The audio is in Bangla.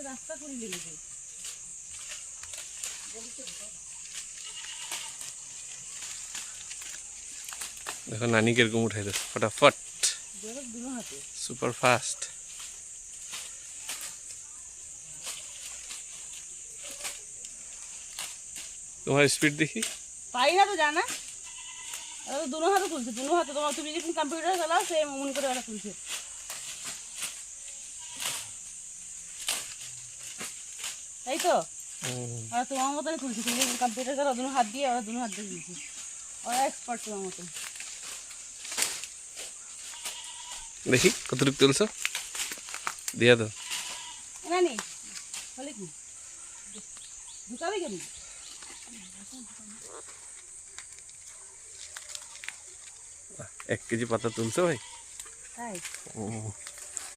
রাস্তা করে লেগেছে। देखो नानी किरकम उठाई दो फटाफट सुपर फास्ट। तुम्हारी स्पीड देखी पाई ना तो जाना दोनों हाथ तुलছে दोनों हाथ তোমার তুমি যখন কম্পিউটার চালাও সেম মন করে ওরা তুলছে। তাই তো আর তোমার মতনই তুলছে তুমি যখন কম্পিউটার চালাও दोनों हाथ দিয়ে ওরা दोनों हाथ দিয়ে তুলছে। ওরা এক্সপার্ট তোমার মতন। देखी कतটুক তুলছো দিয়া দাও না নি বলে কি ঢুকাবে কেন? 1 কেজি পাতা তুলছো ভাই? তাই